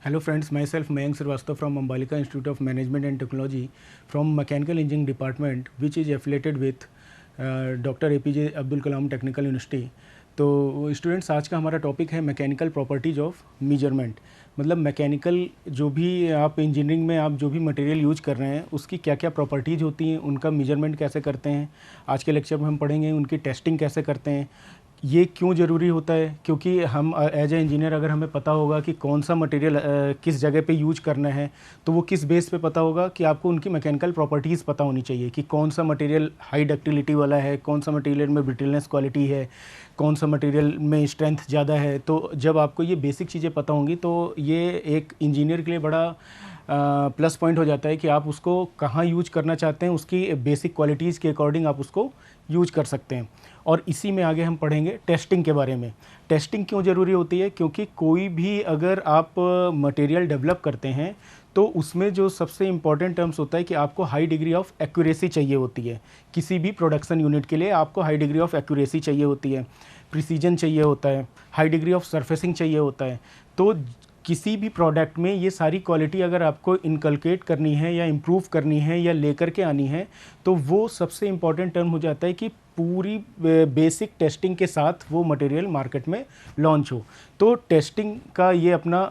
Hello friends, myself Mayank Srivastava from Ambalika Institute of Management and Technology from Mechanical Engineering Department which is affiliated with doctor APJ Abdul Kalam technical university. तो students, आज का हमारा topic है mechanical properties of measurement. मतलब mechanical जो भी आप engineering में आप जो भी मटेरियल यूज कर रहे हैं उसकी क्या क्या प्रॉपर्टीज़ होती हैं, उनका मेजरमेंट कैसे करते हैं। आज के लेक्चर में हम पढ़ेंगे उनकी टेस्टिंग कैसे करते हैं, ये क्यों ज़रूरी होता है। क्योंकि हम एज ए इंजीनियर अगर हमें पता होगा कि कौन सा मटेरियल किस जगह पे यूज करना है, तो वो किस बेस पे पता होगा कि आपको उनकी मैकेनिकल प्रॉपर्टीज़ पता होनी चाहिए कि कौन सा मटेरियल हाई डक्टिलिटी वाला है, कौन सा मटेरियल में ब्रिटलनेस क्वालिटी है, कौन सा मटेरियल में स्ट्रेंथ ज़्यादा है। तो जब आपको ये बेसिक चीज़ें पता होंगी तो ये एक इंजीनियर के लिए बड़ा प्लस पॉइंट हो जाता है कि आप उसको कहाँ यूज करना चाहते हैं, उसकी बेसिक क्वालिटीज़ के अकॉर्डिंग आप उसको यूज कर सकते हैं। और इसी में आगे हम पढ़ेंगे टेस्टिंग के बारे में। टेस्टिंग क्यों ज़रूरी होती है, क्योंकि कोई भी अगर आप मटेरियल डेवलप करते हैं तो उसमें जो सबसे इम्पॉर्टेंट टर्म्स होता है कि आपको हाई डिग्री ऑफ एक्यूरेसी चाहिए होती है। किसी भी प्रोडक्शन यूनिट के लिए आपको हाई डिग्री ऑफ एक्यूरेसी चाहिए होती है, प्रिसीजन चाहिए होता है, हाई डिग्री ऑफ सरफेसिंग चाहिए होता है। तो किसी भी प्रोडक्ट में ये सारी क्वालिटी अगर आपको इनकलकेट करनी है या इम्प्रूव करनी है या लेकर के आनी है, तो वो सबसे इम्पॉर्टेंट टर्म हो जाता है कि पूरी बेसिक टेस्टिंग के साथ वो मटेरियल मार्केट में लॉन्च हो। तो टेस्टिंग का ये अपना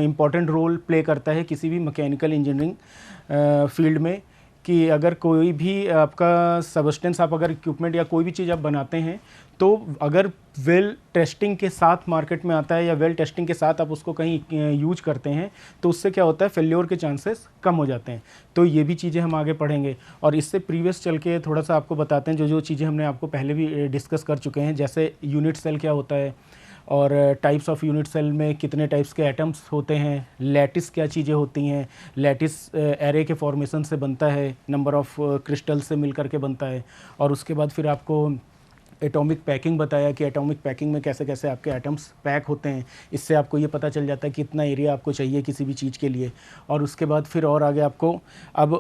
इम्पॉर्टेंट रोल प्ले करता है किसी भी मैकेनिकल इंजीनियरिंग फील्ड में। कि अगर कोई भी आपका सबस्टेंस, आप अगर इक्विपमेंट या कोई भी चीज़ आप बनाते हैं, तो अगर वेल टेस्टिंग के साथ मार्केट में आता है या वेल टेस्टिंग के साथ आप उसको कहीं यूज करते हैं, तो उससे क्या होता है, फेल्योर के चांसेस कम हो जाते हैं। तो ये भी चीज़ें हम आगे पढ़ेंगे। और इससे प्रीवियस चल के थोड़ा सा आपको बताते हैं जो जो चीज़ें हमने आपको पहले भी डिस्कस कर चुके हैं, जैसे यूनिट सेल क्या होता है, और टाइप्स ऑफ यूनिट सेल में कितने टाइप्स के एटम्स होते हैं, लैटिस क्या चीज़ें होती हैं, लैटिस एरे के फॉर्मेशन से बनता है, नंबर ऑफ क्रिस्टल से मिल करके बनता है। और उसके बाद फिर आपको एटॉमिक पैकिंग बताया कि एटॉमिक पैकिंग में कैसे कैसे आपके एटम्स पैक होते हैं। इससे आपको ये पता चल जाता है कि कितना एरिया आपको चाहिए किसी भी चीज़ के लिए। और उसके बाद फिर और आगे आपको अब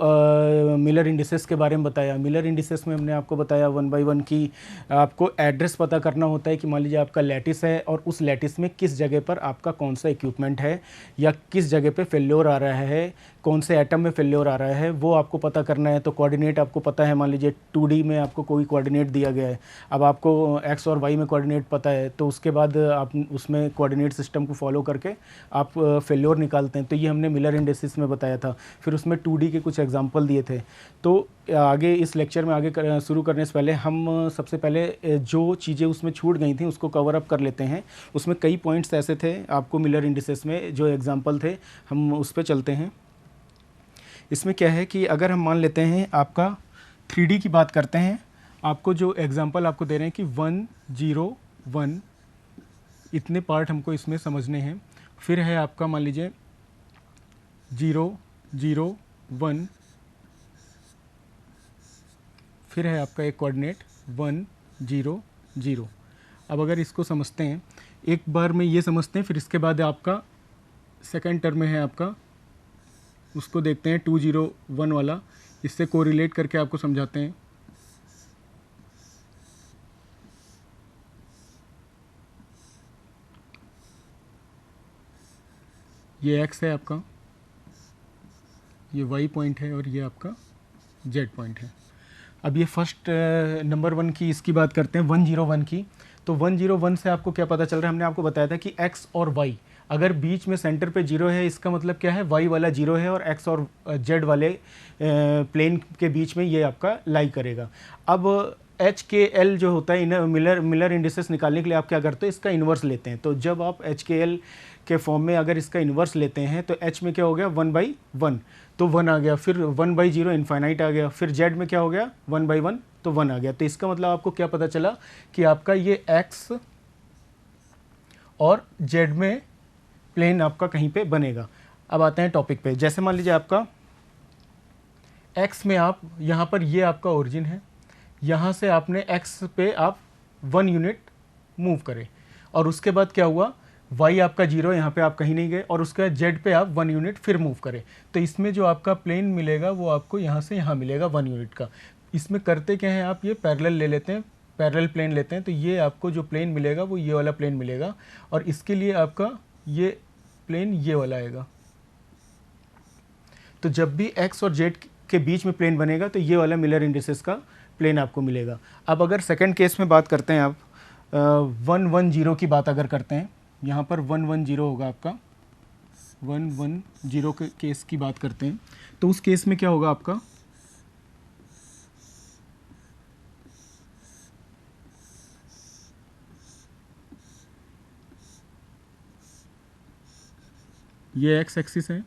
मिलर इंडिसेस के बारे में बताया। मिलर इंडिसेस में हमने आपको बताया 1 बाय 1 की आपको एड्रेस पता करना होता है कि मान लीजिए आपका लैटिस है और उस लैटिस में किस जगह पर आपका कौन सा इक्विपमेंट है या किस जगह पर फेल्योर आ रहा है, कौन से एटम में फेल्योर आ रहा है, वो आपको पता करना है। तो कोऑर्डिनेट आपको पता है, मान लीजिए 2D में आपको कोई कोऑर्डिनेट दिया गया है, अब आपको एक्स और वाई में कोऑर्डिनेट पता है, तो उसके बाद आप उसमें कोऑर्डिनेट सिस्टम को फॉलो करके आप फेल्योर निकालते हैं। तो ये हमने मिलर इंडिसेस में बताया था। फिर उसमें 2D के कुछ एग्जांपल दिए थे। तो आगे इस लेक्चर में आगे शुरू करने से पहले हम सबसे पहले जो चीज़ें उसमें छूट गई थी उसको कवर अप कर लेते हैं। उसमें कई पॉइंट्स ऐसे थे आपको मिलर इंडिसेस में जो एग्जाम्पल थे, हम उस पर चलते हैं। इसमें क्या है कि अगर हम मान लेते हैं आपका 3D की बात करते हैं, आपको जो एग्जांपल आपको दे रहे हैं कि 1 0 1 इतने पार्ट हमको इसमें समझने हैं। फिर है आपका मान लीजिए 0 0 1, फिर है आपका एक कोऑर्डिनेट 1 0 0। अब अगर इसको समझते हैं, एक बार में ये समझते हैं, फिर इसके बाद आपका सेकंड टर्म में है आपका, उसको देखते हैं 2 0 1 वाला, इससे कोरिलेट करके आपको समझाते हैं। ये x है आपका, ये y पॉइंट है और ये आपका z पॉइंट है। अब ये फर्स्ट नंबर 1 की इसकी बात करते हैं 101 की। तो 101 से आपको क्या पता चल रहा है, हमने आपको बताया था कि x और y अगर बीच में सेंटर पे 0 है, इसका मतलब क्या है, y वाला 0 है और x और z वाले प्लेन के बीच में ये आपका लाई करेगा। अब एच के एल जो होता है, मिलर इंडिसेस निकालने के लिए आप क्या करते हो, इसका इन्वर्स लेते हैं। तो जब आप एच के एल के फॉर्म में अगर इसका इन्वर्स लेते हैं तो h में क्या हो गया 1/1, तो 1 आ गया। फिर 1/0 इन्फाइनाइट आ गया। फिर z में क्या हो गया 1/1, तो 1 आ गया। तो इसका मतलब आपको क्या पता चला कि आपका ये x और z में प्लेन आपका कहीं पे बनेगा। अब आते हैं टॉपिक पे। जैसे मान लीजिए आपका x में आप यहाँ पर, ये आपका ओरिजिन है, यहाँ से आपने x पे आप 1 यूनिट मूव करे और उसके बाद क्या हुआ, y आपका 0, यहाँ पे आप कहीं नहीं गए, और उसके बाद z पे आप 1 यूनिट फिर मूव करें। तो इसमें जो आपका प्लेन मिलेगा वो आपको यहाँ से यहाँ मिलेगा 1 यूनिट का। इसमें करते क्या है, आप ये पैरेलल ले लेते हैं, पैरेलल प्लेन लेते हैं, तो ये आपको जो प्लेन मिलेगा वो ये वाला प्लेन मिलेगा। और इसके लिए आपका ये प्लेन ये वाला आएगा। तो जब भी एक्स और जेड के बीच में प्लेन बनेगा तो ये वाला मिलर इंडिसेस का प्लेन आपको मिलेगा। अब अगर सेकंड केस में बात करते हैं आप 110 की बात अगर करते हैं, यहाँ पर 110 होगा आपका, 110 के केस की बात करते हैं तो उस केस में क्या होगा आपका, ये एक्स एक्सिस है,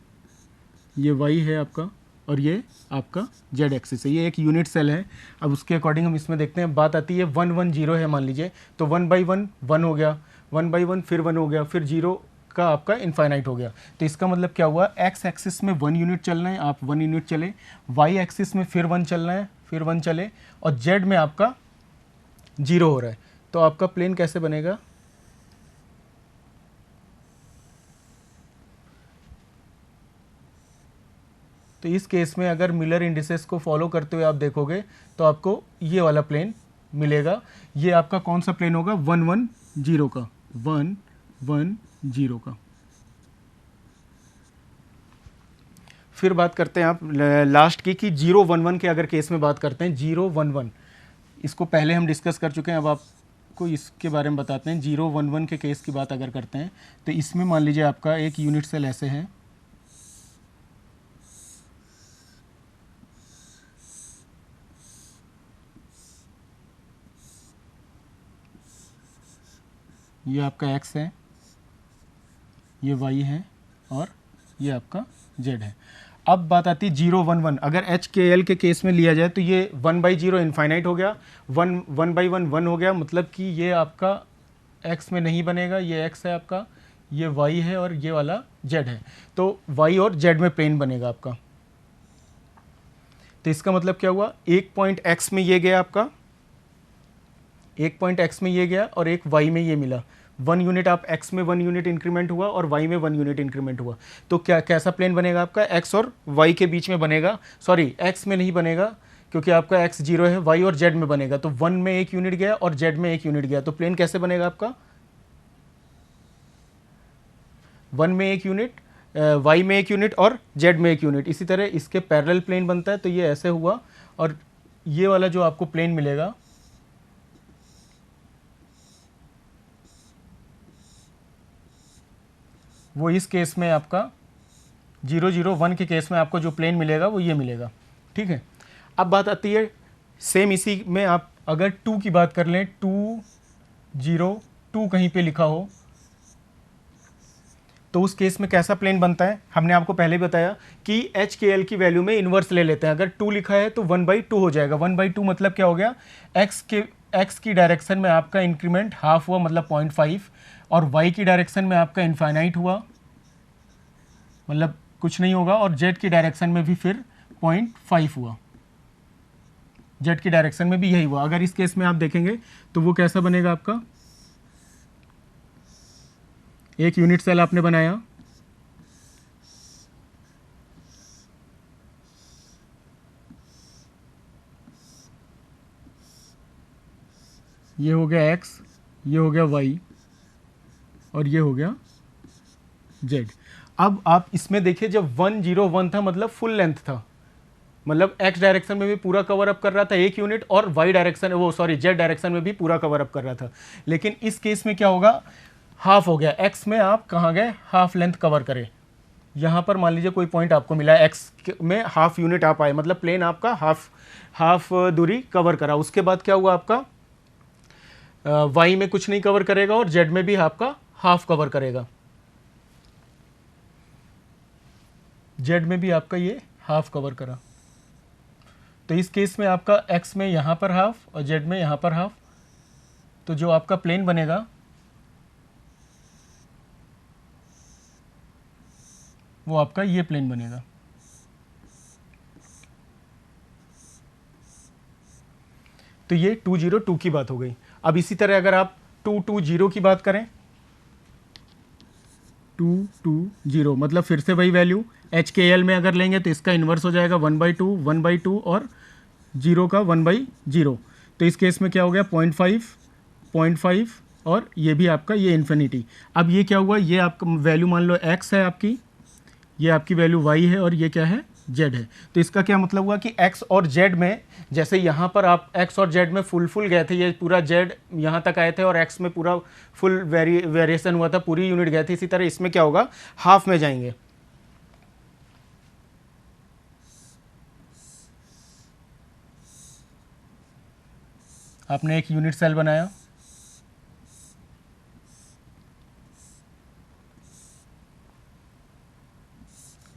ये वाई है आपका, और ये आपका जेड एक्सिस है। ये एक यूनिट सेल है। अब उसके अकॉर्डिंग हम इसमें देखते हैं, बात आती है 110 है मान लीजिए, तो 1/1 1 हो गया, 1/1 फिर 1 हो गया, फिर 0 का आपका इनफाइनाइट हो गया। तो इसका मतलब क्या हुआ, एक्स एक्सिस में 1 यूनिट चलना है, आप 1 यूनिट चले, वाई एक्सिस में फिर 1 चलना है, फिर 1 चले, और जेड में आपका 0 हो रहा है। तो आपका प्लेन कैसे बनेगा, तो इस केस में अगर मिलर इंडिसेस को फॉलो करते हुए आप देखोगे तो आपको ये वाला प्लेन मिलेगा। ये आपका कौन सा प्लेन होगा, 110 का, 110 का। फिर बात करते हैं आप लास्ट की कि 011 के अगर केस में बात करते हैं, 011 इसको पहले हम डिस्कस कर चुके हैं, अब आपको इसके बारे में बताते हैं। 011 के केस की बात अगर करते हैं तो इसमें मान लीजिए आपका एक यूनिट सेल ऐसे है, ये आपका x है, ये y है, और ये आपका z है। अब बात आती है 011, अगर HKL के केस में लिया जाए तो ये 1/0 इनफाइनाइट हो गया, 1/1 1 हो गया, मतलब कि ये आपका x में नहीं बनेगा, ये x है आपका, ये y है, और ये वाला z है। तो y और z में प्लेन बनेगा आपका। तो इसका मतलब क्या हुआ, एक पॉइंट x में ये गया आपका, एक पॉइंट x में ये गया, और एक y में ये मिला। 1 यूनिट आप x में 1 यूनिट इंक्रीमेंट हुआ और y में 1 यूनिट इंक्रीमेंट हुआ। तो क्या कैसा प्लेन बनेगा आपका, x और y के बीच में बनेगा, सॉरी x में नहीं बनेगा क्योंकि आपका x 0 है, y और z में बनेगा। तो 1 में 1 यूनिट गया और z में 1 यूनिट गया, तो प्लेन कैसे बनेगा आपका, 1 में 1 यूनिट, y में 1 यूनिट और z में 1 यूनिट। इसी तरह इसके पैरेलल प्लेन बनता है, तो ये ऐसे हुआ, और ये वाला जो आपको प्लेन मिलेगा वो इस केस में आपका 001 के केस में आपको जो प्लेन मिलेगा वो ये मिलेगा। ठीक है, अब बात आती है सेम इसी में आप अगर 2 की बात कर लें, 202 कहीं पे लिखा हो तो उस केस में कैसा प्लेन बनता है, हमने आपको पहले बताया कि HKL की वैल्यू में इन्वर्स ले लेते हैं। अगर 2 लिखा है तो 1/2 हो जाएगा। 1/2 मतलब क्या हो गया, x की डायरेक्शन में आपका इंक्रीमेंट हाफ हुआ, मतलब 0.5, और y की डायरेक्शन में आपका इनफाइनाइट हुआ, मतलब कुछ नहीं होगा, और z की डायरेक्शन में भी फिर 0.5 हुआ, z की डायरेक्शन में भी यही हुआ। अगर इस केस में आप देखेंगे तो वो कैसा बनेगा आपका, एक यूनिट सेल आपने बनाया, ये हो गया x, ये हो गया y, और ये हो गया z। अब आप इसमें देखिए, जब 101 था मतलब फुल लेंथ था, मतलब x डायरेक्शन में भी पूरा कवर अप कर रहा था एक यूनिट, और y डायरेक्शन, वो सॉरी z डायरेक्शन में भी पूरा कवर अप कर रहा था। लेकिन इस केस में क्या होगा, हाफ हो गया। x में आप कहाँ गए, हाफ लेंथ कवर करें। यहाँ पर मान लीजिए कोई पॉइंट आपको मिला है, x में हाफ यूनिट आप आए, मतलब प्लेन आपका हाफ दूरी कवर करा। उसके बाद क्या हुआ आपका, y में कुछ नहीं कवर करेगा और z में भी आपका हाफ कवर करेगा, z में भी आपका ये हाफ कवर करा। तो इस केस में आपका x में यहाँ पर हाफ और z में यहाँ पर हाफ, तो जो आपका प्लेन बनेगा वो आपका ये प्लेन बनेगा। तो ये 202 की बात हो गई। अब इसी तरह अगर आप 220 की बात करें, 220 मतलब फिर से वही वैल्यू, HKL में अगर लेंगे तो इसका इन्वर्स हो जाएगा 1/2, 1/2 और 0 का 1/0। तो इस केस में क्या हो गया, 0.5, 0.5 और ये भी आपका ये इन्फिनिटी। अब ये क्या हुआ, ये आपका वैल्यू मान लो x है आपकी, ये आपकी वैल्यू y है और ये क्या है z है। तो इसका क्या मतलब हुआ कि x और z में, जैसे यहाँ पर आप x और z में फुल गए थे, ये पूरा z यहाँ तक आए थे और x में पूरा फुल वेरिएशन हुआ था, पूरी यूनिट गए थे, इसी तरह इसमें क्या होगा, हाफ में जाएंगे। आपने एक यूनिट सेल बनाया,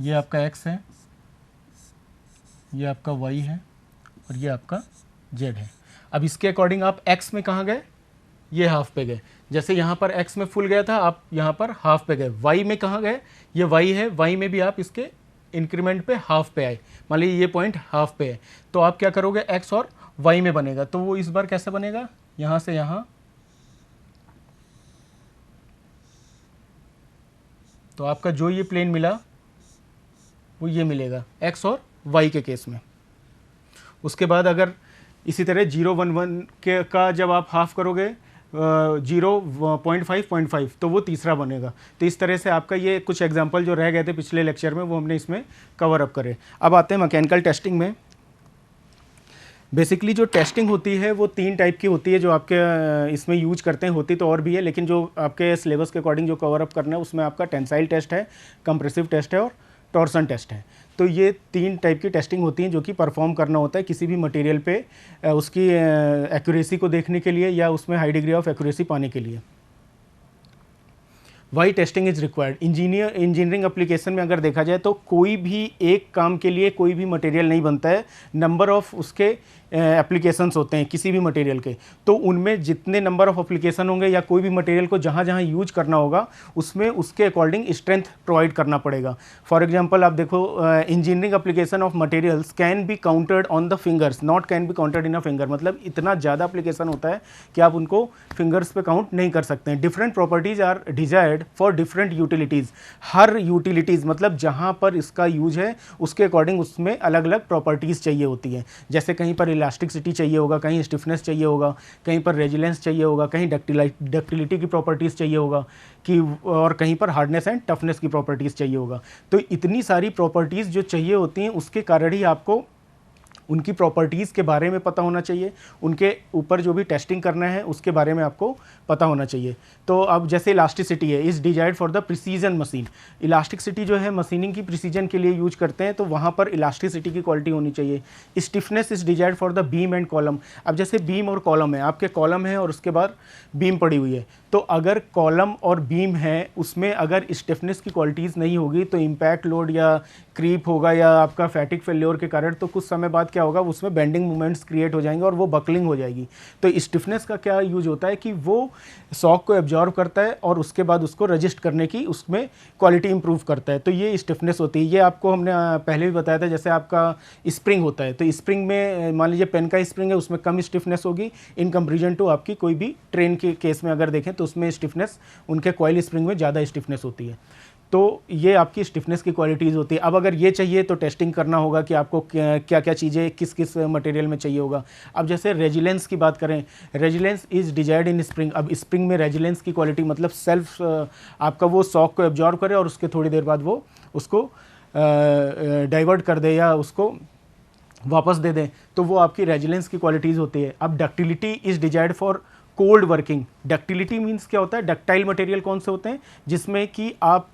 ये आपका x है, ये आपका y है और ये आपका z है। अब इसके अकॉर्डिंग आप x में कहाँ गए, ये हाफ पे गए। जैसे यहाँ पर x में फुल गया था, आप यहाँ पर हाफ पे गए। y में कहाँ गए, ये y है, y में भी आप इसके इंक्रीमेंट पे हाफ पे आए। मान लीजिए ये पॉइंट हाफ पे है, तो आप क्या करोगे, x और y में बनेगा। तो वो इस बार कैसे बनेगा, यहाँ से यहाँ, तो आपका जो ये प्लेन मिला वो ये मिलेगा x और y के केस में। उसके बाद अगर इसी तरह 0, 1, 1 के का जब आप हाफ करोगे 0.5, 0.5, तो वो तीसरा बनेगा। तो इस तरह से आपका ये कुछ एग्जांपल जो रह गए थे पिछले लेक्चर में वो हमने इसमें कवर अप करे। अब आते हैं मैकेनिकल टेस्टिंग में। बेसिकली जो टेस्टिंग होती है वो 3 टाइप की होती है जो आपके इसमें यूज करते हैं, होती तो और भी है, लेकिन जो आपके सिलेबस के अकॉर्डिंग जो कवर अप करना है उसमें आपका टेंसाइल टेस्ट है, कंप्रेसिव टेस्ट है और टॉर्सन टेस्ट है। तो ये 3 टाइप की टेस्टिंग होती हैं जो कि परफॉर्म करना होता है किसी भी मटेरियल पे उसकी एक्यूरेसी को देखने के लिए या उसमें हाई डिग्री ऑफ एक्यूरेसी पाने के लिए। Why testing is required. Engineering application में अगर देखा जाए तो कोई भी एक काम के लिए कोई भी मटेरियल नहीं बनता है, नंबर ऑफ उसके एप्लीकेशंस होते हैं किसी भी मटेरियल के। तो उनमें जितने नंबर ऑफ एप्लीकेशन होंगे या कोई भी मटेरियल को जहाँ जहाँ यूज करना होगा उसमें उसके अकॉर्डिंग स्ट्रेंथ प्रोवाइड करना पड़ेगा। फॉर एग्जांपल आप देखो, engineering application of materials can be counted on the fingers, not can be counted in a finger. मतलब इतना ज़्यादा एप्लीकेशन होता है कि आप उनको फिंगर्स पे काउंट नहीं कर सकते हैं। Different properties are desired for different utilities. हर यूटिलिटीज़ मतलब जहाँ पर इसका यूज है उसके अकॉर्डिंग उसमें अलग अलग प्रॉपर्टीज़ चाहिए होती हैं। जैसे कहीं पर इलास्टिसिटी चाहिए होगा, कहीं स्टिफनेस चाहिए होगा, कहीं पर रेजिलेंस चाहिए होगा, कहीं डक्टिलिटी की प्रॉपर्टीज़ चाहिए होगा कि, और कहीं पर हार्डनेस एंड टफनेस की प्रॉपर्टीज़ चाहिए होगा। तो इतनी सारी प्रॉपर्टीज़ जो चाहिए होती हैं उसके कारण ही आपको उनकी प्रॉपर्टीज़ के बारे में पता होना चाहिए, उनके ऊपर जो भी टेस्टिंग करना है उसके बारे में आपको पता होना चाहिए। तो अब जैसे इलास्टिसिटी है, is desired for the precision machine. Elasticity जो है मशीनिंग की प्रिसीजन के लिए यूज करते हैं, तो वहाँ पर इलास्टिसिटी की क्वालिटी होनी चाहिए। Stiffness is desired for the beam and column. अब जैसे बीम और कॉलम है, आपके कॉलम है और उसके बाद बीम पड़ी हुई है, तो अगर कॉलम और बीम है उसमें अगर स्टिफनेस की क्वालिटीज़ नहीं होगी तो इम्पैक्ट लोड या क्रीप होगा या आपका फैटिक फेल्योर के कारण तो कुछ समय बाद क्या होगा, उसमें बेंडिंग मोमेंट्स क्रिएट हो जाएंगे और वो बकलिंग हो जाएगी। तो स्टिफनेस का क्या यूज होता है कि वो शॉक को एब्जॉर्व करता है और उसके बाद उसको रजिस्ट करने की उसमें क्वालिटी इंप्रूव करता है। तो ये स्टिफनेस होती है। ये आपको हमने पहले भी बताया था, जैसे आपका स्प्रिंग होता है तो स्प्रिंग में मान लीजिए पेन का स्प्रिंग है, उसमें कम स्टिफनेस होगी इन कंपेरिजन टू आपकी कोई भी ट्रेन के केस में अगर देखें तो उसमें स्टिफनेस उनके कॉइल स्प्रिंग में ज़्यादा स्टिफनेस होती है। तो ये आपकी स्टिफनेस की क्वालिटीज़ होती है। अब अगर ये चाहिए तो टेस्टिंग करना होगा कि आपको क्या क्या चीज़ें किस किस मटेरियल में चाहिए होगा। अब जैसे रेजिलेंस की बात करें, resilience is desired in spring. अब स्प्रिंग में रेजिलेंस की क्वालिटी मतलब सेल्फ आपका वो शॉक को एब्जॉर्व करे और उसके थोड़ी देर बाद वो उसको डाइवर्ट कर दे या उसको वापस दे दें, तो वो आपकी रेजिलेंस की क्वालिटीज़ होती है। अब ductility is desired for cold working. Ductility means क्या होता है, डक्टाइल मटेरियल कौन से होते हैं जिसमें कि आप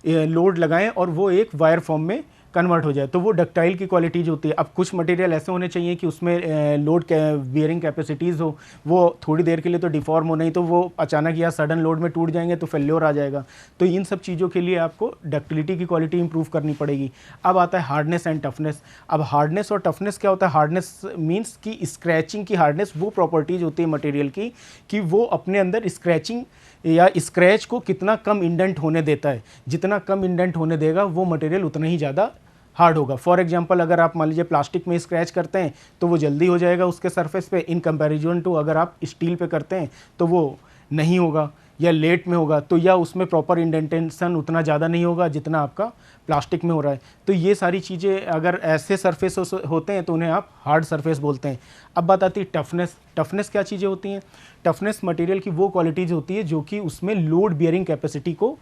लोड लगाएं और वो एक वायर फॉर्म में कन्वर्ट हो जाए, तो वो डक्टाइल की क्वालिटीज होती है। अब कुछ मटेरियल ऐसे होने चाहिए कि उसमें लोड बियरिंग कैपेसिटीज़ हो, वो थोड़ी देर के लिए तो डिफॉर्म हो, नहीं तो वो अचानक या सडन लोड में टूट जाएंगे तो फेल्योर आ जाएगा। तो इन सब चीज़ों के लिए आपको डक्टिलिटी की क्वालिटी इंप्रूव करनी पड़ेगी। अब आता है हार्डनेस एंड टफनेस। अब हार्डनेस और टफनेस क्या होता है, हार्डनेस मीन्स कि स्क्रैचिंग की हार्डनेस वो प्रॉपर्टीज़ होती है मटेरियल की कि वो अपने अंदर स्क्रैचिंग या स्क्रैच को कितना कम इंडेंट होने देता है। जितना कम इंडेंट होने देगा वो मटेरियल उतना ही ज़्यादा हार्ड होगा। फॉर एग्जांपल अगर आप मान लीजिए प्लास्टिक में स्क्रैच करते हैं तो वो जल्दी हो जाएगा उसके सरफेस पे, इन कंपैरिजन टू अगर आप स्टील पे करते हैं तो वो नहीं होगा। या लेट में होगा, तो या उसमें प्रॉपर इंडेंटेशन उतना ज़्यादा नहीं होगा जितना आपका प्लास्टिक में हो रहा है। तो ये सारी चीज़ें अगर ऐसे सरफेस होते हैं तो उन्हें आप हार्ड सरफेस बोलते हैं। अब बात आती है टफनेस। टफनेस क्या चीज़ें होती हैं? टफनेस मटेरियल की वो क्वालिटीज़ होती है जो कि उसमें लोड बियरिंग कैपेसिटी को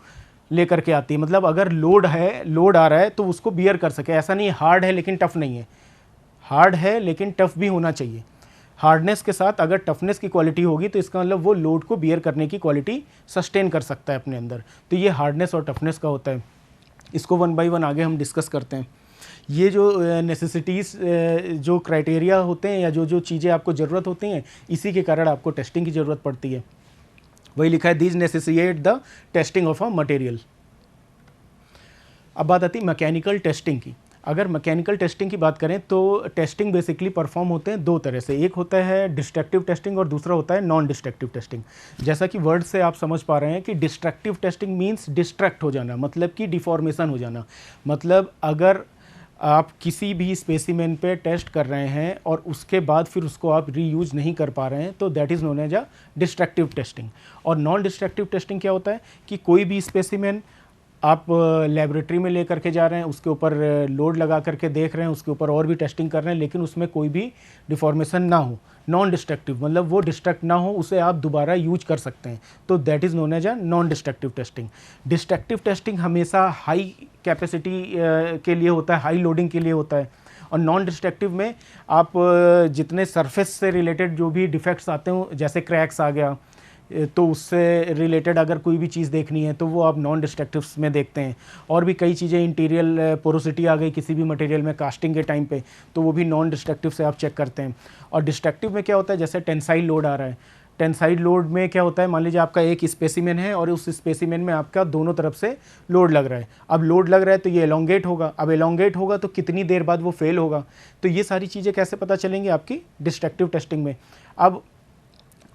लेकर के आती है। मतलब अगर लोड आ रहा है तो उसको बियर कर सके। ऐसा नहीं हार्ड है लेकिन टफ नहीं है, हार्ड है लेकिन टफ भी होना चाहिए। हार्डनेस के साथ अगर टफनेस की क्वालिटी होगी तो इसका मतलब वो लोड को बियर करने की क्वालिटी सस्टेन कर सकता है अपने अंदर। तो ये हार्डनेस और टफनेस का होता है। इसको वन बाय वन आगे हम डिस्कस करते हैं। ये जो नेसेसिटीज़ जो क्राइटेरिया होते हैं या जो जो चीज़ें आपको ज़रूरत होती हैं, इसी के कारण आपको टेस्टिंग की ज़रूरत पड़ती है। वही लिखा है, these necessitate the testing of a material. अब बात आती है मैकेनिकल टेस्टिंग की। अगर मैकेनिकल टेस्टिंग की बात करें तो टेस्टिंग बेसिकली परफॉर्म होते हैं दो तरह से। एक होता है डिस्ट्रक्टिव टेस्टिंग और दूसरा होता है नॉन डिस्ट्रक्टिव टेस्टिंग। जैसा कि वर्ड से आप समझ पा रहे हैं कि डिस्ट्रक्टिव टेस्टिंग मीन्स डिस्ट्रैक्ट हो जाना, मतलब कि डिफॉर्मेशन हो जाना। मतलब अगर आप किसी भी स्पेसिमेन पे टेस्ट कर रहे हैं और उसके बाद फिर उसको आप रीयूज नहीं कर पा रहे हैं तो that is known as a destructive testing. और नॉन डिस्ट्रक्टिव टेस्टिंग क्या होता है कि कोई भी स्पेसिमेन आप लेबोरेटरी में लेकर के जा रहे हैं, उसके ऊपर लोड लगा करके देख रहे हैं, उसके ऊपर और भी टेस्टिंग कर रहे हैं, लेकिन उसमें कोई भी डिफॉर्मेशन ना हो। नॉन डिस्ट्रक्टिव मतलब वो डिस्ट्रक्ट ना हो, उसे आप दोबारा यूज कर सकते हैं, तो that is known as a non destructive testing. Destructive testing हमेशा हाई कैपेसिटी के लिए होता है, हाई लोडिंग के लिए होता है। और नॉन डिस्ट्रक्टिव में आप जितने सरफेस से रिलेटेड जो भी डिफेक्ट्स आते हो, जैसे क्रैक्स आ गया, तो उससे रिलेटेड अगर कोई भी चीज़ देखनी है तो वो आप नॉन डिस्ट्रक्टिव्स में देखते हैं। और भी कई चीज़ें, इंटीरियल पोरोसिटी आ गई किसी भी मटेरियल में कास्टिंग के टाइम पे, तो वो भी नॉन डिस्ट्रक्टिव से आप चेक करते हैं। और डिस्ट्रक्टिव में क्या होता है, जैसे टेंसाइल लोड आ रहा है, टेंसाइल लोड में क्या होता है, मान लीजिए आपका एक स्पेसिमेन है और उस स्पेसिमेन में आपका दोनों तरफ से लोड लग रहा है। अब लोड लग रहा है तो ये एलोंगेट होगा, अब एलोंगेट होगा तो कितनी देर बाद वो फेल होगा। तो ये सारी चीज़ें कैसे पता चलेंगी आपकी डिस्ट्रक्टिव टेस्टिंग में। अब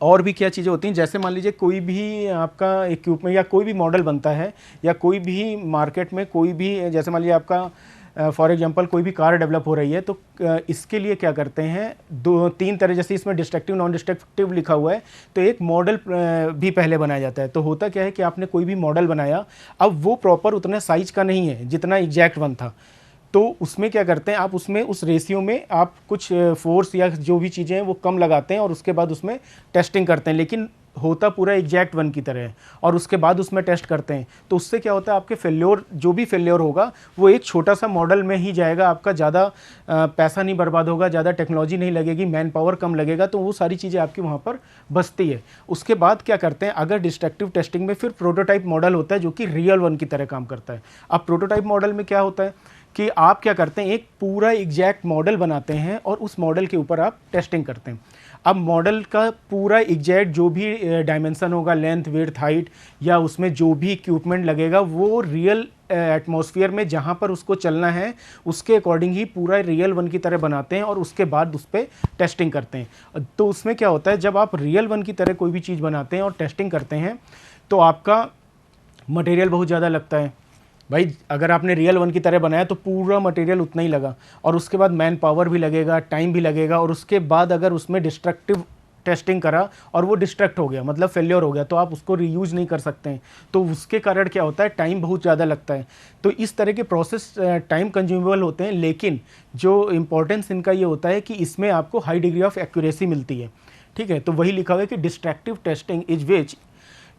और भी क्या चीज़ें होती हैं, जैसे मान लीजिए कोई भी आपका इक्विपमेंट या कोई भी मॉडल बनता है, या कोई भी मार्केट में कोई भी, जैसे मान लीजिए आपका फॉर एग्जांपल कोई भी कार डेवलप हो रही है, तो इसके लिए क्या करते हैं, दो तीन तरह, जैसे इसमें डिस्ट्रक्टिव नॉन डिस्ट्रक्टिव लिखा हुआ है, तो एक मॉडल भी पहले बनाया जाता है। तो होता क्या है कि आपने कोई भी मॉडल बनाया, अब वो प्रॉपर उतने साइज का नहीं है जितना एग्जैक्ट वन था, तो उसमें क्या करते हैं, आप उसमें उस रेशियो में आप कुछ फोर्स या जो भी चीज़ें हैं वो कम लगाते हैं और उसके बाद उसमें टेस्टिंग करते हैं, लेकिन होता पूरा एग्जैक्ट वन की तरह है, और उसके बाद उसमें टेस्ट करते हैं। तो उससे क्या होता है, आपके फेल्योर, जो भी फेल्योर होगा वो एक छोटा सा मॉडल में ही जाएगा, आपका ज़्यादा पैसा नहीं बर्बाद होगा, ज़्यादा टेक्नोलॉजी नहीं लगेगी, मैन पावर कम लगेगा, तो वो सारी चीज़ें आपकी वहाँ पर बचती है। उसके बाद क्या करते हैं, अगर डिस्ट्रक्टिव टेस्टिंग में फिर प्रोटोटाइप मॉडल होता है जो कि रियल वन की तरह काम करता है। अब प्रोटोटाइप मॉडल में क्या होता है कि आप क्या करते हैं, एक पूरा एग्जैक्ट मॉडल बनाते हैं और उस मॉडल के ऊपर आप टेस्टिंग करते हैं। अब मॉडल का पूरा एग्जैक्ट जो भी डायमेंशन होगा, लेंथ, विड्थ, हाइट, या उसमें जो भी इक्विपमेंट लगेगा, वो रियल एटमॉस्फेयर में जहाँ पर उसको चलना है उसके अकॉर्डिंग ही पूरा रियल वन की तरह बनाते हैं और उसके बाद उस पर टेस्टिंग करते हैं। तो उसमें क्या होता है, जब आप रियल वन की तरह कोई भी चीज़ बनाते हैं और टेस्टिंग करते हैं तो आपका मटेरियल बहुत ज़्यादा लगता है। भाई अगर आपने रियल वन की तरह बनाया तो पूरा मटेरियल उतना ही लगा, और उसके बाद मैन पावर भी लगेगा, टाइम भी लगेगा, और उसके बाद अगर उसमें डिस्ट्रक्टिव टेस्टिंग करा और वो डिस्ट्रक्ट हो गया, मतलब फेल्योर हो गया, तो आप उसको रीयूज नहीं कर सकते हैं। तो उसके कारण क्या होता है, टाइम बहुत ज़्यादा लगता है। तो इस तरह के प्रोसेस टाइम कंज्यूमेबल होते हैं, लेकिन जो इंपॉर्टेंस इनका ये होता है कि इसमें आपको हाई डिग्री ऑफ एक्यूरेसी मिलती है। ठीक है, तो वही लिखा हुआ है कि destructive testing is which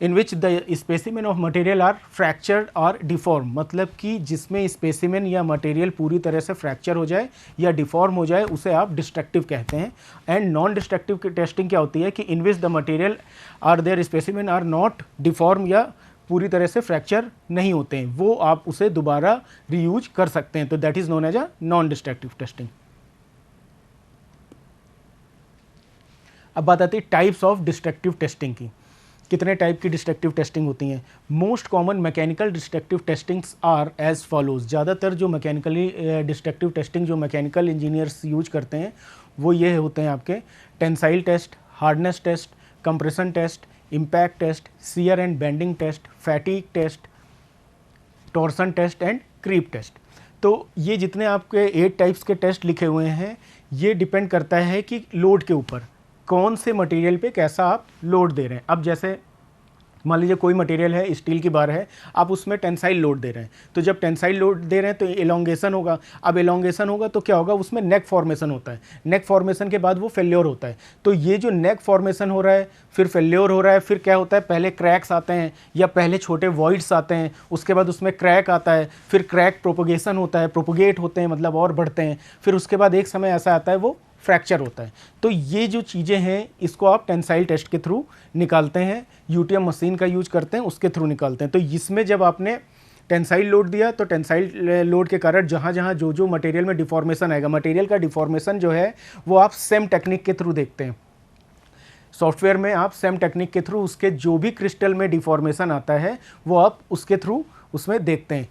in which the specimen of material are fractured और डिफॉर्म, मतलब कि जिसमें स्पेसिमेन या मटेरियल पूरी तरह से फ्रैक्चर हो जाए या डिफॉर्म हो जाए, उसे आप डिस्ट्रक्टिव कहते हैं। एंड नॉन डिस्ट्रक्टिव की टेस्टिंग क्या होती है कि in which the material are their specimen are not deform, या पूरी तरह से फ्रैक्चर नहीं होते हैं, वो आप उसे दोबारा रीयूज कर सकते हैं। तो that is known as a non destructive testing. अब बात आती है टाइप्स ऑफ डिस्ट्रक्टिव टेस्टिंग की। कितने टाइप की डिस्ट्रक्टिव टेस्टिंग होती हैं। Most common mechanical destructive testings are as follows. ज़्यादातर जो मैकेनिकली डिस्ट्रक्टिव टेस्टिंग जो मैकेनिकल इंजीनियर्स यूज करते हैं वो ये होते हैं आपके tensile test, hardness test, compression test, impact test, shear and bending test, fatigue test, torsion test and creep test. तो ये जितने आपके 8 टाइप्स के टेस्ट लिखे हुए हैं, ये डिपेंड करता है कि लोड के ऊपर, कौन से मटेरियल पे कैसा आप लोड दे रहे हैं। अब जैसे मान लीजिए कोई मटेरियल है, स्टील की बार है, आप उसमें टेंसाइल लोड दे रहे हैं, तो जब टेंसाइल लोड दे रहे हैं तो एलोंगेशन होगा। अब एलोंगेशन होगा तो क्या होगा, उसमें नेक फॉर्मेशन होता है, नेक फॉर्मेशन के बाद वो फेल्योर होता है। तो ये जो नेक फॉर्मेशन हो रहा है, फिर फेल्योर हो रहा है, फिर क्या होता है, पहले क्रैक्स आते हैं या पहले छोटे वॉइड्स आते हैं, उसके बाद उसमें क्रैक आता है, फिर क्रैक प्रोपोगेशन होता है, प्रोपोगेट होते हैं मतलब और बढ़ते हैं, फिर उसके बाद एक समय ऐसा आता है वो फ्रैक्चर होता है। तो ये जो चीज़ें हैं इसको आप टेंसाइल टेस्ट के थ्रू निकालते हैं, यूटीएम मशीन का यूज करते हैं, उसके थ्रू निकालते हैं। तो इसमें जब आपने टेंसाइल लोड दिया तो टेंसाइल लोड के कारण जहाँ जहाँ जो जो मटेरियल में डिफॉर्मेशन आएगा, मटेरियल का डिफॉर्मेशन जो है वो आप सेम टेक्निक के थ्रू देखते हैं। सॉफ्टवेयर में आप सेम टेक्निक के थ्रू उसके जो भी क्रिस्टल में डिफॉर्मेशन आता है वो आप उसके थ्रू उसमें देखते हैं।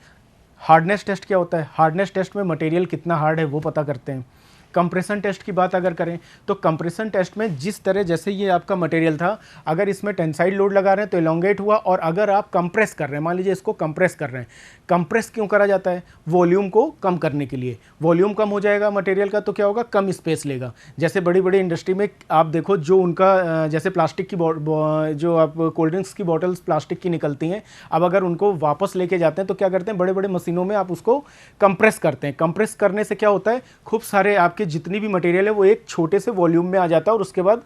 हार्डनेस टेस्ट क्या होता है, हार्डनेस टेस्ट में मटेरियल कितना हार्ड है वो पता करते हैं। कंप्रेशन टेस्ट की बात अगर करें तो कंप्रेशन टेस्ट में जिस तरह जैसे ये आपका मटेरियल था, अगर इसमें टेंसाइल लोड लगा रहे हैं तो एलोंगेट हुआ, और अगर आप कंप्रेस कर रहे हैं, मान लीजिए इसको कंप्रेस कर रहे हैं, कंप्रेस क्यों करा जाता है, वॉल्यूम को कम करने के लिए। वॉल्यूम कम हो जाएगा मटेरियल का तो क्या होगा, कम स्पेस लेगा। जैसे बड़ी बड़ी इंडस्ट्री में आप देखो जो उनका जैसे प्लास्टिक की जो आप कोल्ड ड्रिंक्स की बॉटल्स प्लास्टिक की निकलती हैं, अब अगर उनको वापस लेके जाते हैं तो क्या करते हैं, बड़े बड़े मशीनों में आप उसको कंप्रेस करते हैं। कंप्रेस करने से क्या होता है, खूब सारे आपके जितनी भी मटेरियल है वो एक छोटे से वॉल्यूम में आ जाता है और उसके बाद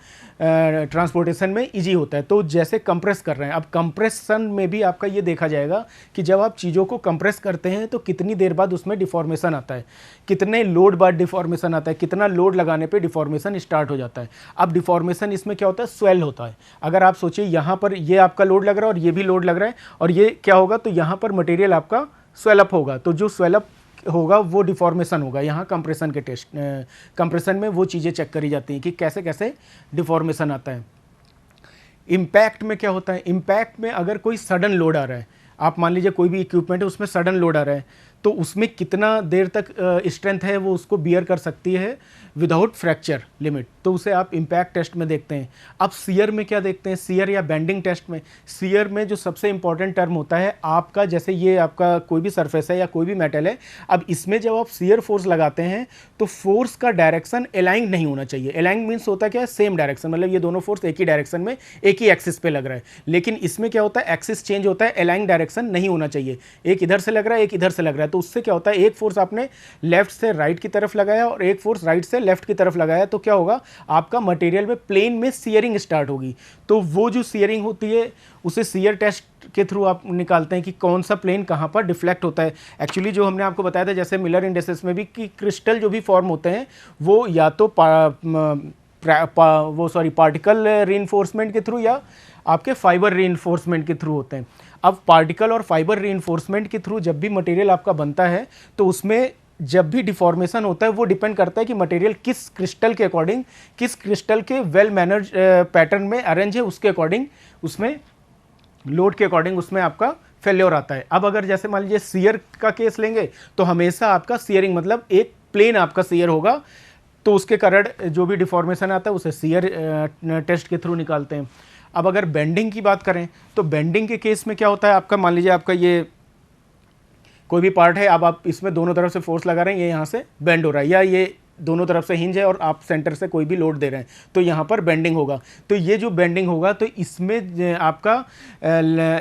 ट्रांसपोर्टेशन में इजी होता है। तो जैसे कंप्रेस कर रहे हैं, अब कंप्रेशन में भी आपका ये देखा जाएगा कि जब आप चीज़ों को कंप्रेस करते हैं तो कितनी देर बाद उसमें डिफॉर्मेशन आता है, कितने लोड बाद डिफॉर्मेशन आता है, कितना लोड लगाने पे डिफॉर्मेशन स्टार्ट हो जाता है। अब डिफॉर्मेशन इसमें क्या होता है, स्वेल होता है। अगर आप सोचिए यहाँ पर ये आपका लोड लग रहा है और ये भी लोड लग रहा है, और ये क्या होगा, तो यहाँ पर मटेरियल आपका स्वेलअप होगा, तो जो स्वेलअप होगा वो डिफॉर्मेशन होगा। यहाँ कंप्रेशन के टेस्ट कंप्रेशन में वो चीज़ें चेक करी जाती हैं कि कैसे कैसे डिफॉर्मेशन आता है। इम्पैक्ट में क्या होता है, इम्पैक्ट में अगर कोई सडन लोड आ रहा है, आप मान लीजिए कोई भी इक्विपमेंट है उसमें सडन लोड आ रहा है, तो उसमें कितना देर तक स्ट्रेंथ है वो उसको बियर कर सकती है विदाउट फ्रैक्चर लिमिट, तो उसे आप इम्पैक्ट टेस्ट में देखते हैं। अब सीयर में क्या देखते हैं, सीयर या बेंडिंग टेस्ट में, सीयर में जो सबसे इंपॉर्टेंट टर्म होता है आपका, जैसे ये आपका कोई भी सरफेस है या कोई भी मेटल है, अब इसमें जब आप सीयर फोर्स लगाते हैं तो फोर्स का डायरेक्शन अलाइन नहीं होना चाहिए। अलाइन मीन्स होता क्या है, सेम डायरेक्शन, मतलब ये दोनों फोर्स एक ही डायरेक्शन में एक ही एक्सिस पे लग रहा है। लेकिन इसमें क्या होता है, एक्सिस चेंज होता है, अलाइन डायरेक्शन नहीं होना चाहिए, एक इधर से लग रहा है एक इधर से लग रहा है। तो उससे क्या होता है, एक फोर्स आपने लेफ्ट से राइट की तरफ लगाया और एक फोर्स राइट से लेफ्ट की तरफ लगाया, तो क्या होगा, आपका मटेरियल में प्लेन में सीयरिंग स्टार्ट होगी। तो वो जो सीयरिंग होती है उसे सीयर टेस्ट के थ्रू आप निकालते हैं कि कौन सा प्लेन कहाँ पर डिफ्लेक्ट होता है। एक्चुअली जो हमने आपको बताया था जैसे मिलर इंडिसेस में भी कि क्रिस्टल जो भी फॉर्म होते हैं वो या तो पार्टिकल रीइंफोर्समेंट के थ्रू या आपके फाइबर रीइंफोर्समेंट के थ्रू होते हैं। अब पार्टिकल और फाइबर रीइंफोर्समेंट के थ्रू जब भी मटेरियल आपका बनता है तो उसमें जब भी डिफॉर्मेशन होता है वो डिपेंड करता है कि मटेरियल किस क्रिस्टल के अकॉर्डिंग, किस क्रिस्टल के वेल मैनर्ड पैटर्न में अरेंज है, उसके अकॉर्डिंग उसमें लोड के अकॉर्डिंग उसमें आपका फेल्योर आता है। अब अगर जैसे मान लीजिए सीयर का केस लेंगे तो हमेशा आपका सीयरिंग मतलब एक प्लेन आपका सीयर होगा, तो उसके कारण जो भी डिफॉर्मेशन आता है उसे सीयर टेस्ट के थ्रू निकालते हैं। अब अगर बेंडिंग की बात करें तो बेंडिंग के केस में क्या होता है, आपका मान लीजिए आपका ये कोई भी पार्ट है, अब आप इसमें दोनों तरफ से फोर्स लगा रहे हैं, ये यहाँ से बेंड हो रहा है, या ये दोनों तरफ से हिंज है और आप सेंटर से कोई भी लोड दे रहे हैं तो यहाँ पर बेंडिंग होगा। तो ये जो बेंडिंग होगा तो इसमें आपका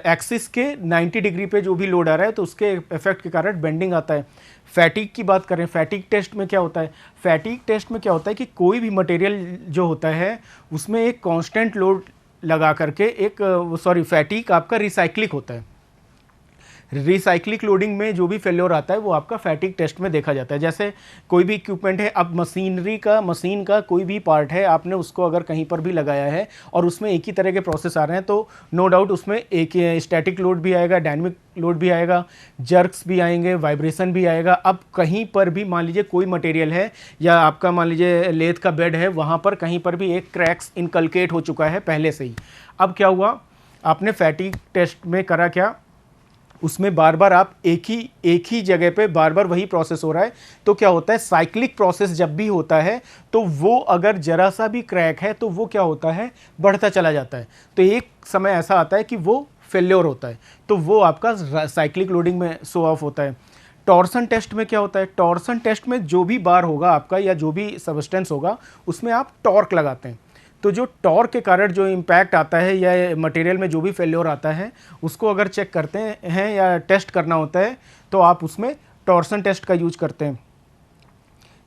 एक्सिस के 90 डिग्री पे जो भी लोड आ रहा है तो उसके इफेक्ट के कारण बेंडिंग आता है। फैटिक की बात करें, फैटिक टेस्ट में क्या होता है, फैटिक टेस्ट में क्या होता है कि कोई भी मटेरियल जो होता है उसमें एक कांस्टेंट लोड लगा करके फैटिक आपका रिसाइक्लिक होता है। रिसाइक्लिक लोडिंग में जो भी फेल्योर आता है वो आपका फैटिक टेस्ट में देखा जाता है। जैसे कोई भी इक्विपमेंट है, अब मशीन का कोई भी पार्ट है, आपने उसको अगर कहीं पर भी लगाया है और उसमें एक ही तरह के प्रोसेस आ रहे हैं तो नो डाउट उसमें एक स्टैटिक लोड भी आएगा, डायनेमिक लोड भी आएगा, जर्क्स भी आएंगे, वाइब्रेशन भी आएगा। अब कहीं पर भी मान लीजिए कोई मटेरियल है या आपका मान लीजिए लेथ का बेड है, वहाँ पर कहीं पर भी एक क्रैक्स इनकलकेट हो चुका है पहले से ही। अब क्या हुआ, आपने फैटिक टेस्ट में करा क्या, उसमें बार बार आप एक ही जगह पे बार बार वही प्रोसेस हो रहा है, तो क्या होता है, साइक्लिक प्रोसेस जब भी होता है तो वो अगर जरा सा भी क्रैक है तो वो क्या होता है, बढ़ता चला जाता है। तो एक समय ऐसा आता है कि वो फेल्योर होता है, तो वो आपका साइक्लिक लोडिंग में शो ऑफ होता है। टॉर्सन टेस्ट में क्या होता है, टॉर्सन टेस्ट में जो भी बार होगा आपका या जो भी सबस्टेंस होगा उसमें आप टॉर्क लगाते हैं। तो जो टॉर्क के कारण जो इम्पैक्ट आता है या मटेरियल में जो भी फेल्योर आता है उसको अगर चेक करते हैं या टेस्ट करना होता है तो आप उसमें टॉर्सन टेस्ट का यूज करते हैं।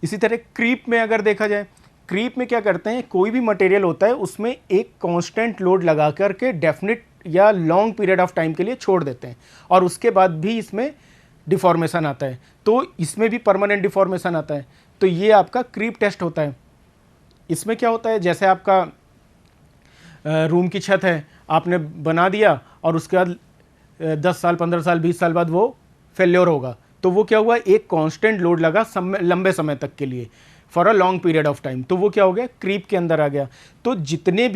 इसी तरह क्रीप में अगर देखा जाए, क्रीप में क्या करते हैं, कोई भी मटेरियल होता है उसमें एक कांस्टेंट लोड लगा करके डेफिनेट या लॉन्ग पीरियड ऑफ टाइम के लिए छोड़ देते हैं और उसके बाद भी इसमें डिफॉर्मेशन आता है, तो इसमें भी परमानेंट डिफॉर्मेशन आता है। तो ये आपका क्रीप टेस्ट होता है। इसमें क्या होता है, जैसे आपका रूम की छत है, आपने बना दिया और उसके बाद 10 साल 15 साल 20 साल बाद वो फेल्योर होगा, तो वो क्या हुआ, एक कांस्टेंट लोड लगा लंबे समय तक के लिए for a long period of time, तो वो क्या हो गया, क्रीप के अंदर आ गया। तो जितनी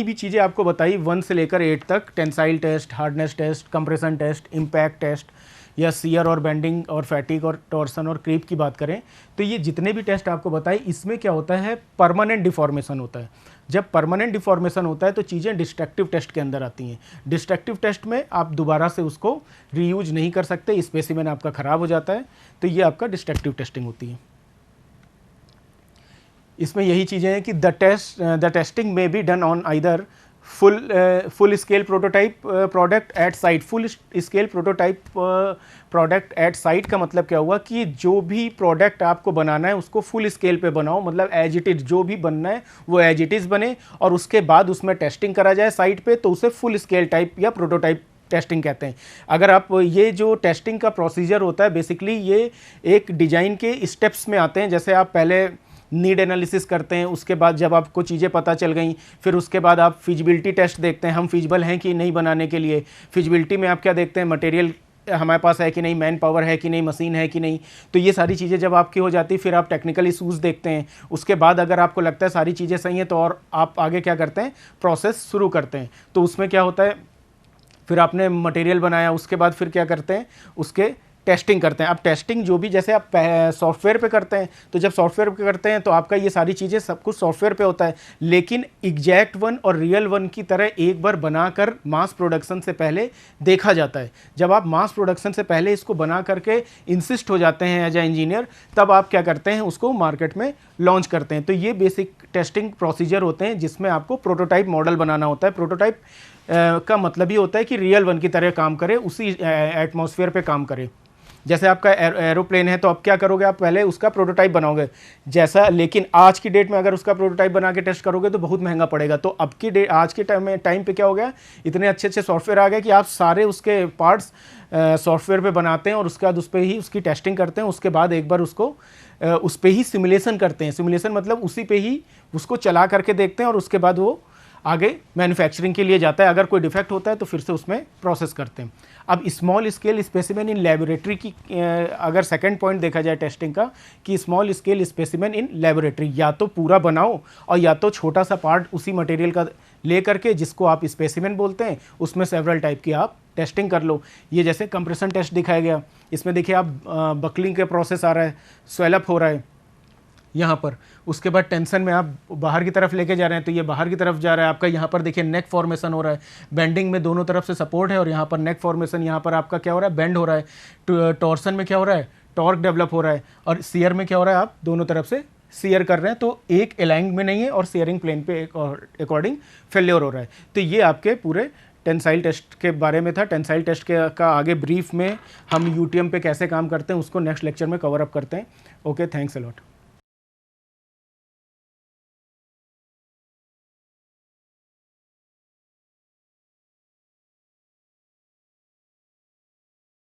भी चीज़ें आपको बताई 1 से लेकर 8 तक, tensile test, hardness test, compression test, impact test या सीयर और बेंडिंग और फैटिक और टॉर्सन और क्रीप की बात करें, तो ये जितने भी टेस्ट आपको बताए इसमें क्या होता है, परमानेंट डिफॉर्मेशन होता है। जब परमानेंट डिफॉर्मेशन होता है तो चीज़ें डिस्ट्रक्टिव टेस्ट के अंदर आती हैं। डिस्ट्रक्टिव टेस्ट में आप दोबारा से उसको रीयूज नहीं कर सकते, स्पेसिमेन आपका ख़राब हो जाता है, तो ये आपका डिस्ट्रक्टिव टेस्टिंग होती है। इसमें यही चीज़ें हैं कि द टेस्टिंग में be done on either full scale prototype product at site. Full scale prototype product at site का मतलब क्या हुआ कि जो भी प्रोडक्ट आपको बनाना है उसको फुल स्केल पे बनाओ, मतलब एज इट इज़ जो भी बनना है वो एज इट इज़ बने और उसके बाद उसमें टेस्टिंग करा जाए साइट पे, तो उसे फुल स्केल टाइप या प्रोटोटाइप टेस्टिंग कहते हैं। अगर आप ये जो टेस्टिंग का प्रोसीजर होता है बेसिकली ये एक डिज़ाइन के स्टेप्स में आते हैं। जैसे आप पहले नीड एनालिसिस करते हैं, उसके बाद जब आपको चीज़ें पता चल गई फिर उसके बाद आप फिजिबिलिटी टेस्ट देखते हैं, हम फिजिबल हैं कि नहीं बनाने के लिए। फिजिबिलिटी में आप क्या देखते हैं, मटेरियल हमारे पास है कि नहीं, मैन पावर है कि नहीं, मशीन है कि नहीं। तो ये सारी चीज़ें जब आपकी हो जाती फिर आप टेक्निकल इशूज़ देखते हैं। उसके बाद अगर आपको लगता है सारी चीज़ें सही हैं तो और आप आगे क्या करते हैं, प्रोसेस शुरू करते हैं। तो उसमें क्या होता है, फिर आपने मटेरियल बनाया, उसके बाद फिर क्या करते हैं, उसके टेस्टिंग करते हैं। अब टेस्टिंग जो भी जैसे आप सॉफ्टवेयर पे करते हैं, तो जब सॉफ्टवेयर पे करते हैं तो आपका ये सारी चीज़ें सब कुछ सॉफ्टवेयर पे होता है, लेकिन एग्जैक्ट वन और रियल वन की तरह एक बार बनाकर मास प्रोडक्शन से पहले देखा जाता है। जब आप मास प्रोडक्शन से पहले इसको बना करके इंसिस्ट हो जाते हैं एज ए इंजीनियर, तब आप क्या करते हैं, उसको मार्केट में लॉन्च करते हैं। तो ये बेसिक टेस्टिंग प्रोसीजर होते हैं जिसमें आपको प्रोटोटाइप मॉडल बनाना होता है। प्रोटोटाइप का मतलब ही होता है कि रियल वन की तरह काम करे, उसी एटमॉस्फेयर पे काम करे। जैसे आपका एरोप्लेन है तो आप क्या करोगे, आप पहले उसका प्रोटोटाइप बनाओगे जैसा, लेकिन आज की डेट में अगर उसका प्रोटोटाइप बना के टेस्ट करोगे तो बहुत महंगा पड़ेगा। तो अब की डेट, आज के टाइम पे क्या हो गया, इतने अच्छे अच्छे सॉफ्टवेयर आ गए कि आप सारे उसके पार्ट्स सॉफ्टवेयर पे बनाते हैं और उसके बाद उस पर ही उसकी टेस्टिंग करते हैं। उसके बाद एक बार उसको उस पर ही सिमुलेशन करते हैं। सिमुलेशन मतलब उसी पे ही उसको चला करके देखते हैं और उसके बाद वो आगे मैन्युफैक्चरिंग के लिए जाता है। अगर कोई डिफेक्ट होता है तो फिर से उसमें प्रोसेस करते हैं। अब small scale specimen in laboratory की अगर सेकंड पॉइंट देखा जाए टेस्टिंग का, कि small scale specimen in laboratory, या तो पूरा बनाओ और या तो छोटा सा पार्ट उसी मटेरियल का ले करके जिसको आप स्पेसिमेन बोलते हैं, उसमें सेवरल टाइप की आप टेस्टिंग कर लो। ये जैसे कंप्रेशन टेस्ट दिखाया गया, इसमें देखिए आप बकलिंग के प्रोसेस आ रहा है, स्वेलअप हो रहा है यहाँ पर। उसके बाद टेंशन में आप बाहर की तरफ लेके जा रहे हैं तो ये बाहर की तरफ जा रहा है आपका। यहाँ पर देखिए नेक फॉर्मेशन हो रहा है, बेंडिंग में दोनों तरफ से सपोर्ट है और यहाँ पर नेक फॉर्मेशन, यहाँ पर आपका क्या हो रहा है, बेंड हो रहा है। टॉर्सन में क्या हो रहा है, टॉर्क डेवलप हो रहा है, और सीयर में क्या हो रहा है, आप दोनों तरफ से सीयर कर रहे हैं, तो एक अलाइंड में नहीं है और सीयरिंग प्लेन पे अकॉर्डिंग फेल्योर हो रहा है। तो ये आपके पूरे टेंसाइल टेस्ट के बारे में था। टेंसाइल टेस्ट का आगे ब्रीफ में हम यूटीएम पे कैसे काम करते हैं उसको नेक्स्ट लेक्चर में कवर अप करते हैं। Okay, thanks a lot.